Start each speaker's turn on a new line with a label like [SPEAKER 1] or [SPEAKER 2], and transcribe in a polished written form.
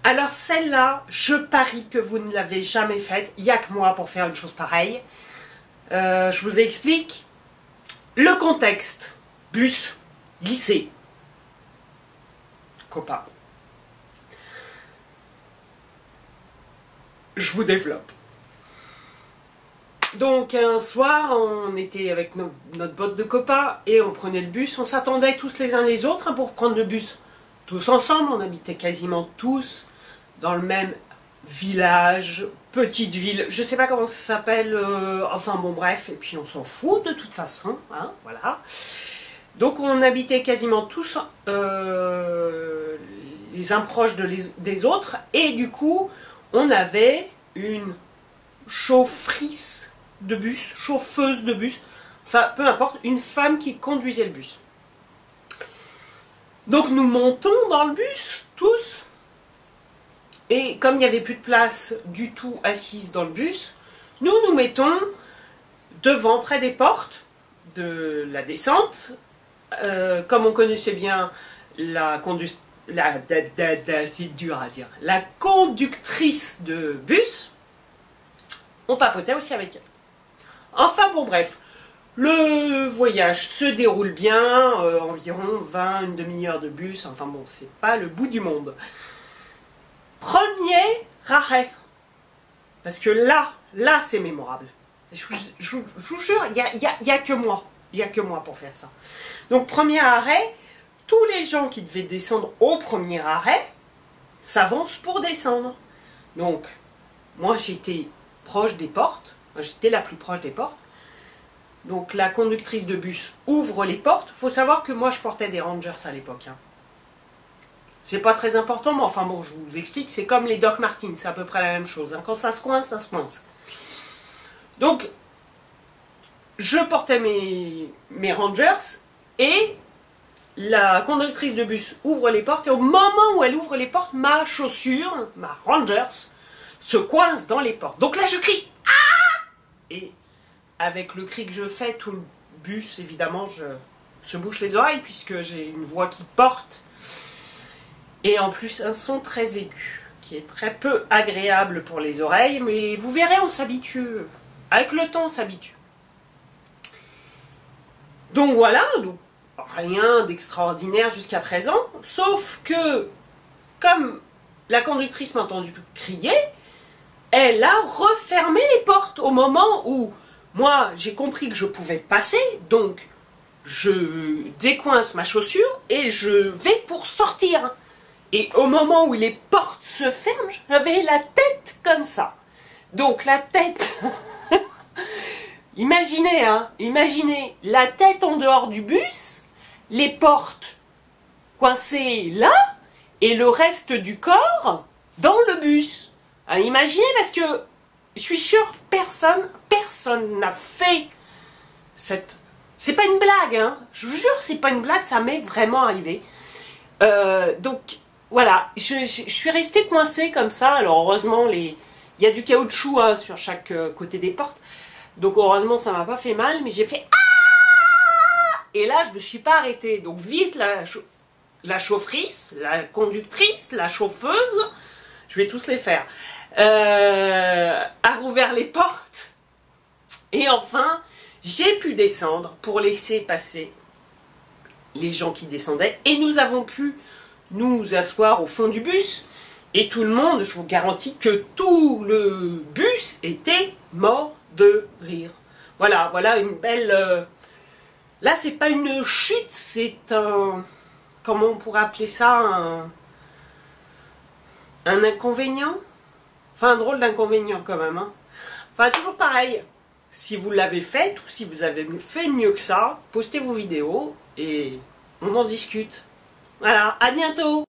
[SPEAKER 1] Alors celle-là, je parie que vous ne l'avez jamais faite. Il n'y a que moi pour faire une chose pareille. Je vous explique. Le contexte. Bus, lycée, copain. Je vous développe. Donc un soir, on était avec notre botte de copains et on prenait le bus. On s'attendait tous les uns les autres pour prendre le bus. Tous ensemble, on habitait quasiment tous dans le même village, petite ville. Je sais pas comment ça s'appelle, enfin bon bref, et puis on s'en fout de toute façon, hein, voilà. Donc on habitait quasiment tous les uns proches des autres et du coup on avait une chauffrice de bus, chauffeuse de bus, enfin peu importe, une femme qui conduisait le bus. Donc nous montons dans le bus, tous, et comme il n'y avait plus de place du tout assise dans le bus, nous nous mettons devant, près des portes de la descente. Comme on connaissait bien c'est dur à dire, la conductrice de bus, on papotait aussi avec elle. Enfin bon bref, le voyage se déroule bien, environ 20, une demi-heure de bus, enfin bon, c'est pas le bout du monde. Premier arrêt, parce que là c'est mémorable. Je vous jure, il y a que moi. Il n'y a que moi pour faire ça. Donc, premier arrêt, tous les gens qui devaient descendre au premier arrêt s'avancent pour descendre. Donc, moi j'étais proche des portes, j'étais la plus proche des portes. Donc, la conductrice de bus ouvre les portes. Il faut savoir que moi je portais des Rangers à l'époque. Hein. C'est pas très important, mais enfin bon, je vous explique, c'est comme les Doc Martens, c'est à peu près la même chose. Hein. Quand ça se coince, ça se coince. Donc, je portais mes Rangers et la conductrice de bus ouvre les portes et au moment où elle ouvre les portes, ma chaussure, ma Rangers, se coince dans les portes. Donc là je crie « Ah !» Et avec le cri que je fais, tout le bus évidemment se bouche les oreilles puisque j'ai une voix qui porte et en plus un son très aigu qui est très peu agréable pour les oreilles, mais vous verrez, on s'habitue. Avec le temps on s'habitue. Donc voilà, donc, rien d'extraordinaire jusqu'à présent, sauf que, comme la conductrice m'a entendu crier, elle a refermé les portes au moment où, moi, j'ai compris que je pouvais passer, donc je décoince ma chaussure et je vais pour sortir. Et au moment où les portes se ferment, j'avais la tête comme ça. Donc la tête... Imaginez, hein, imaginez la tête en dehors du bus, les portes coincées là, et le reste du corps dans le bus. Hein, imaginez, parce que je suis sûre, personne n'a fait cette... C'est pas une blague, hein, je vous jure, c'est pas une blague, ça m'est vraiment arrivé. Donc, voilà, je suis restée coincée comme ça, alors heureusement, il y a du caoutchouc hein, sur chaque côté des portes. Donc heureusement ça m'a pas fait mal, mais j'ai fait ah! Et là je me suis pas arrêtée. Donc vite la chaufferisse, la conductrice, la chauffeuse, je vais tous les faire, a rouvert les portes. Et enfin j'ai pu descendre pour laisser passer les gens qui descendaient. Et nous avons pu nous asseoir au fond du bus. Et tout le monde, je vous garantis que tout le bus était mort de rire. Voilà, voilà une belle... Là, c'est pas une chute, c'est un... Comment on pourrait appeler ça? Un inconvénient? Enfin, un drôle d'inconvénient quand même. Hein. Enfin, toujours pareil. Si vous l'avez fait, ou si vous avez fait mieux que ça, postez vos vidéos et on en discute. Voilà, à bientôt!